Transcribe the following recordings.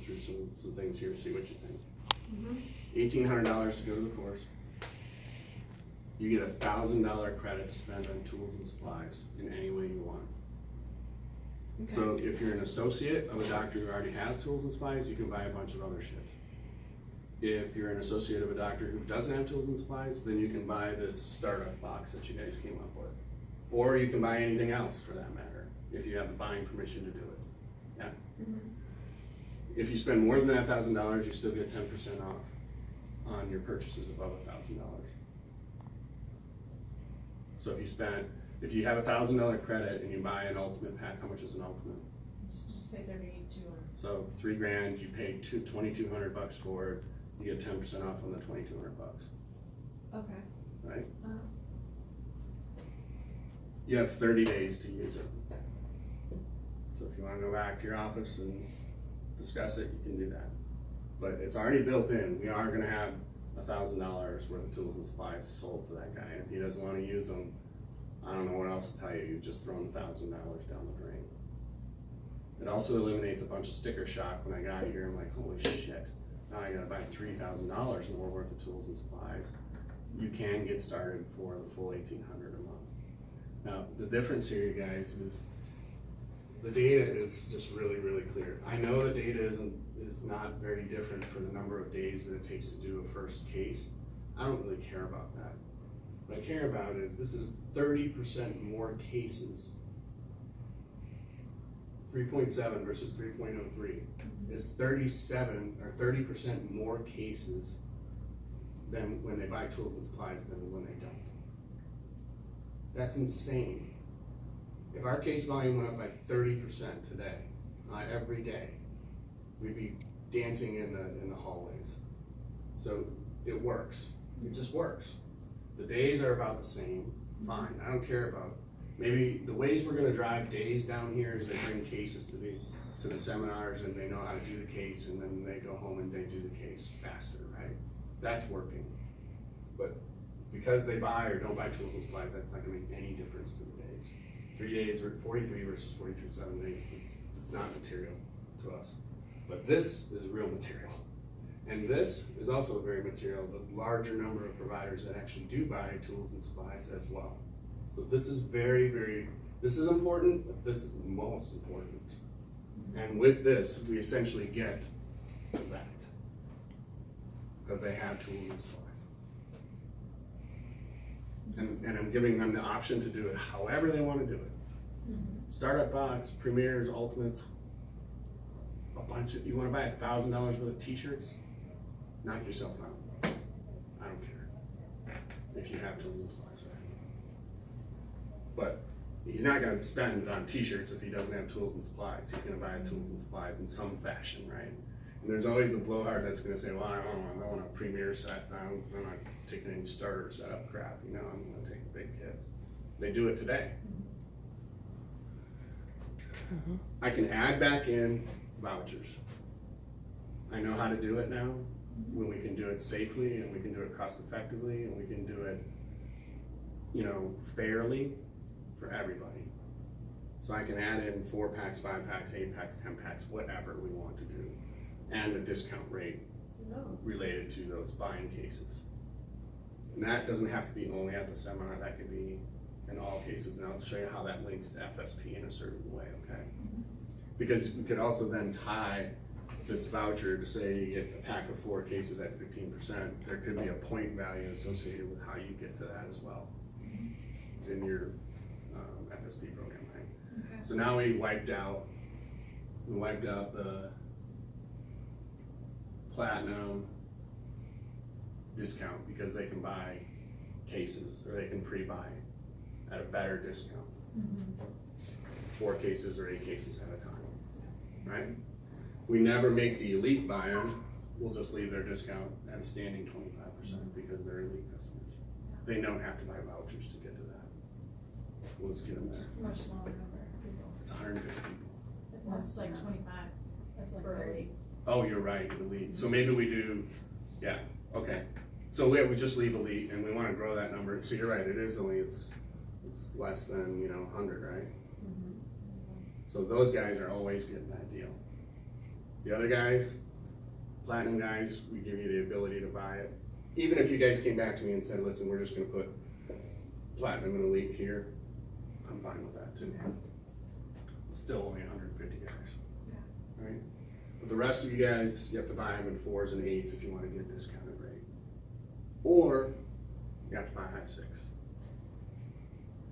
through some things here, see what you think. Mm-hmm. $1,800 to go to the course. You get $1,000 credit to spend on tools and supplies in any way you want. Okay. So if you're an associate of a doctor who already has tools and supplies, you can buy a bunch of other shit. If you're an associate of a doctor who doesn't have tools and supplies, then you can buy this startup box that you guys came up with. Or you can buy anything else for that matter, if you have the buying permission to do it. Yeah. Mm-hmm. If you spend more than that $1,000, you still get 10% off on your purchases above $1,000. So if you have $1,000 credit and you buy an ultimate pack, how much is an ultimate? Just say 3,200. So $3,000, you pay $2,200 for it, you get 10% off on the $2,200, Okay. right? Uh, You have 30 days to use it. So if you wanna go back to your office and discuss it, you can do that. But it's already built in, we are gonna have $1,000 worth of tools and supplies sold to that guy. And if he doesn't wanna use them, I don't know what else to tell you, you've just thrown $1,000 down the drain. It also eliminates a bunch of sticker shock. When I got here, I'm like, holy shit, now I gotta buy $3,000 more worth of tools and supplies. You can get started for the full $1,800 a month. Now, the difference here, you guys, is the data is just really, really clear. I know the data is not very different for the number of days that it takes to do a first case. I don't really care about that. What I care about is this is 30% more cases. 3.7 versus 3.03 is 37 or 30% more cases than when they buy tools and supplies than when they don't. That's insane. If our case volume went up by 30% today, every day, we'd be dancing in the hallways. So it works. It just works. The days are about the same. Fine. I don't care about. Maybe the ways we're going to drive days down here is they bring cases to the seminars and they know how to do the case, and then they go home and they do the case faster, right? That's working. But because they buy or don't buy tools and supplies, that's not going to make any difference to the days. 3 days, 43 versus 7 days, it's not material to us. But this is real material. And this is also very material, the larger number of providers that actually do buy tools and supplies as well. So this is very, very, this is important, but this is most important. And with this, we essentially get that. Because they have tools and supplies. And I'm giving them the option to do it however they want to do it. Mm-hmm. Startup box, premieres, ultimates, a bunch of, you want to buy $1,000 worth of t-shirts? Knock yourself out. I don't care. If you have tools and supplies. But he's not going to spend on t-shirts if he doesn't have tools and supplies. He's going to buy tools and supplies in some fashion, right? And there's always the blowhard that's going to say, well, I don't want a premier set. I'm not taking any starter setup crap. You know, I'm going to take a big kit. They do it today. Mm-hmm. I can add back in vouchers. I know how to do it now. When we can do it safely and we can do it cost effectively and we can do it, you know, fairly for everybody. So I can add in 4 packs, 5 packs, 8 packs, 10 packs, whatever we want to do. And the discount rate related to those buying cases. And that doesn't have to be only at the seminar, that could be in all cases. And I'll show you how that links to FSP in a certain way, okay? Because we could also then tie this voucher to say you get a pack of 4 cases at 15%, there could be a point value associated with how you get to that as well in your FSP program, right? Okay. So now we wiped out the platinum discount because they can buy cases or they can pre-buy at a better discount. Mm-hmm. 4 cases or 8 cases at a time, right? We never make the elite buy them. We'll just leave their discount at a standing 25% because they're elite customers. They don't have to buy vouchers to get to that. We'll just get them there. It's a much smaller number of people. It's 150 people. That's like 25. That's like For 30. Oh, you're right, elite. So maybe we do, yeah, okay. So we just leave elite and we want to grow that number. So you're right, it is only, it's less than, 100, right? Mm-hmm. So those guys are always getting that deal. The other guys, platinum guys, we give you the ability to buy it. Even if you guys came back to me and said, listen, we're just gonna put platinum and elite here, I'm fine with that too. It's still only 150 guys. Yeah. Right? But the rest of you guys, you have to buy them in 4s and 8s if you wanna get a discounted rate. Or you have to buy high 6.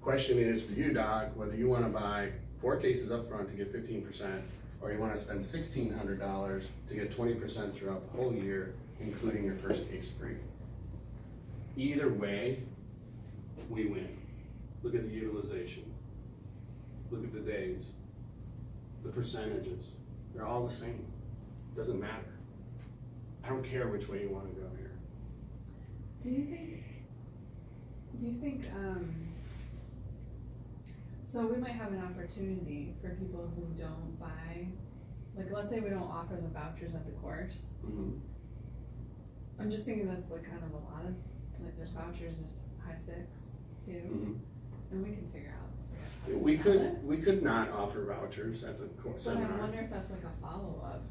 Question is for you, Doc, whether you wanna buy 4 cases up front to get 15%, or you wanna spend $1,600 to get 20% throughout the whole year, including your first case free. Either way, we win. Look at the utilization. Look at the days. The percentages. They're all the same. Doesn't matter. I don't care which way you wanna go here. Do you think, so we might have an opportunity for people who don't buy, like, let's say we don't offer the vouchers at the course. Mm-hmm. I'm just thinking that's like kind of a lot of, like, there's vouchers, there's high 6 too, Mm-hmm. and we can figure out, I guess, how to We sell it. we could not offer vouchers at the But seminar. I wonder if that's like a follow-up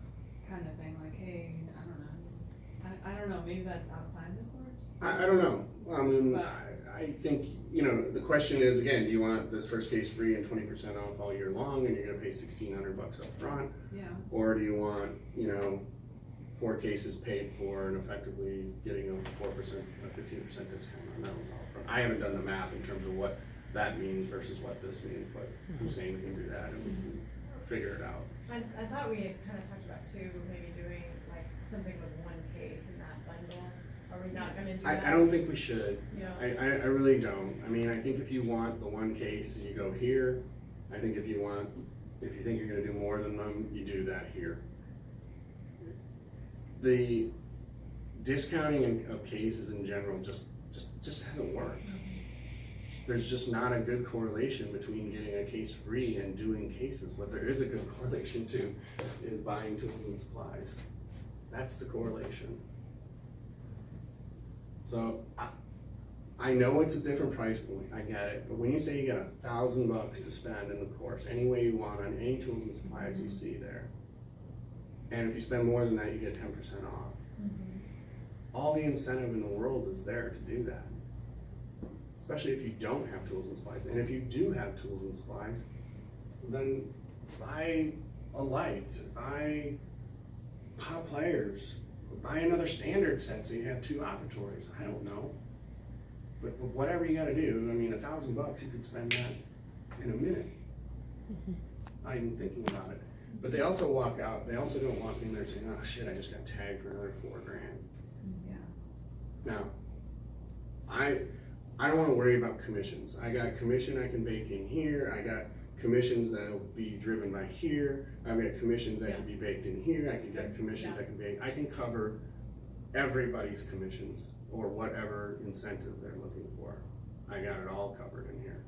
kind of thing, like, hey, I don't know, I don't know, maybe that's outside the course? I don't know. I mean, But- I think, you know, the question is, again, do you want this first case free and 20% off all year long and you're gonna pay $1,600 up front? Yeah, Or do you want, you know, 4 cases paid for and effectively getting a 4%, a 15% discount on those all front? I haven't done the math in terms of what that means versus what this means, but I'm saying we can do that and we can figure it out. I thought we had kind of talked about too, maybe doing like something with one case in that bundle. Are we not gonna do that? I don't think we should. Yeah. I really don't. I mean, I think if you want the one case, you go here. I think if you think you're gonna do more than one, you do that here. The discounting of cases in general just hasn't worked. There's just not a good correlation between getting a case free and doing cases. What there is a good correlation to is buying tools and supplies. That's the correlation. So I know it's a different price point, I get it, but when you say you got $1,000 to spend in the course, any way you want on any tools and supplies you see there, and if you spend more than that, you get 10% off. Mhm. All the incentive in the world is there to do that, especially if you don't have tools and supplies. And if you do have tools and supplies, then buy a light, buy pop players, buy another standard set so you have 2 operatories. I don't know. But whatever you gotta do, I mean, $1,000, you could spend that in a minute. Not even thinking about it. But they also walk out, they also don't walk in there saying, oh shit, I just got tagged for another $4,000. yeah. Now, I don't wanna worry about commissions. I got commission I can bake in here, I got commissions that'll be driven by here, I've got commissions that can be baked in here, I can get commissions I can bake, I can cover everybody's commissions or whatever incentive they're looking for. I got it all covered in here.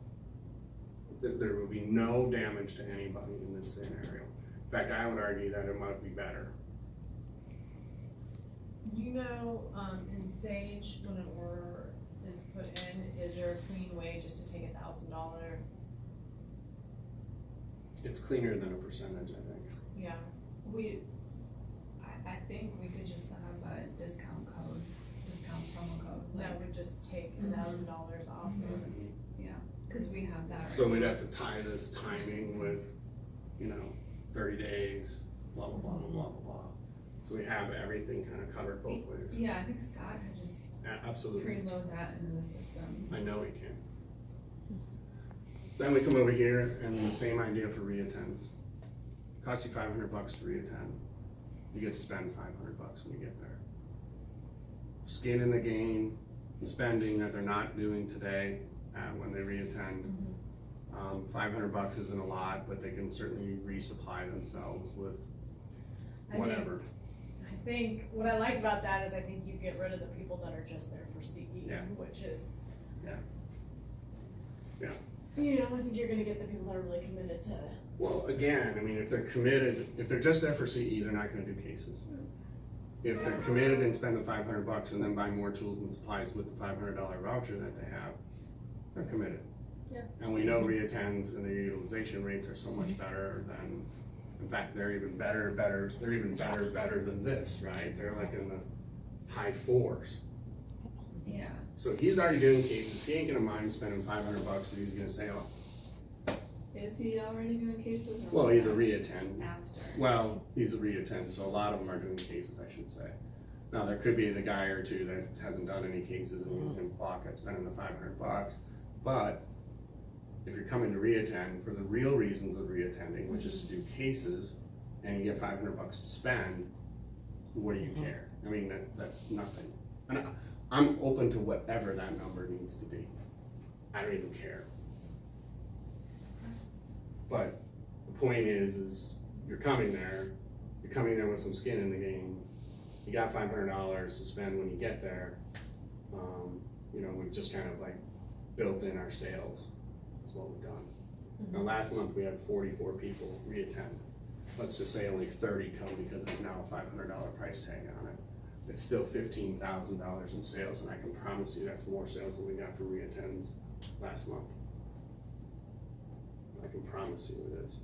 There will be no damage to anybody in this scenario. In fact, I would argue that it might be better. Do you know, in Sage, when an order is put in, is there a clean way just to take $1,000? It's cleaner than a percentage, I think. Yeah. I think we could just have a discount promo code. That would just take $1,000 off. Mhm. Yeah, cause we have that. So we'd have to tie this timing with, 30 days, blah, blah, blah, blah, blah, blah, blah. So we have everything kind of covered both ways. Yeah, I think Scott could just Absolutely. preload that into the system. I know we can. Then we come over here and the same idea for reattends. Costs you $500 to reattend. You get to spend $500 when you get there. Skin in the game, spending that they're not doing today when they reattend. $500 isn't a lot, but they can certainly resupply themselves with whatever. I think, what I like about that is I think you get rid of the people that are just there for CE, Yeah. which is. Yeah. Yeah. I think you're gonna get the people that are really committed to. Well, again, I mean, if they're committed, if they're just there for CE, they're not gonna do cases. If they're committed and spend the $500 and then buy more tools and supplies with the $500 voucher that they have, they're committed. Yeah. And we know reattends and the utilization rates are so much better than In fact, they're even better than this, right? They're like in the high 4s. Yeah, So he's already doing cases, he ain't gonna mind spending $500 if he's gonna say, oh, is he already doing cases or? well, was he's a that reattend. After. Well, he's a reattend, so a lot of them are doing cases, I should say. Now, there could be the guy or two that hasn't done any cases and he's gonna balk at spending the $500, but if you're coming to reattend for the real reasons of reattending, which is to do cases, and you get $500 to spend, what do you care? I mean, that's nothing. And I'm open to whatever that number needs to be. I don't even care. But the point is you're coming there with some skin in the game. You got $500 to spend when you get there. You know, we've just kind of like built in our sales. That's what we've done. Now, last month we had 44 people reattend. Let's just say only 30 come because there's now a $500 price tag on it. It's still $15,000 in sales, and I can promise you that's more sales than we got for reattends last month. I can promise you it is.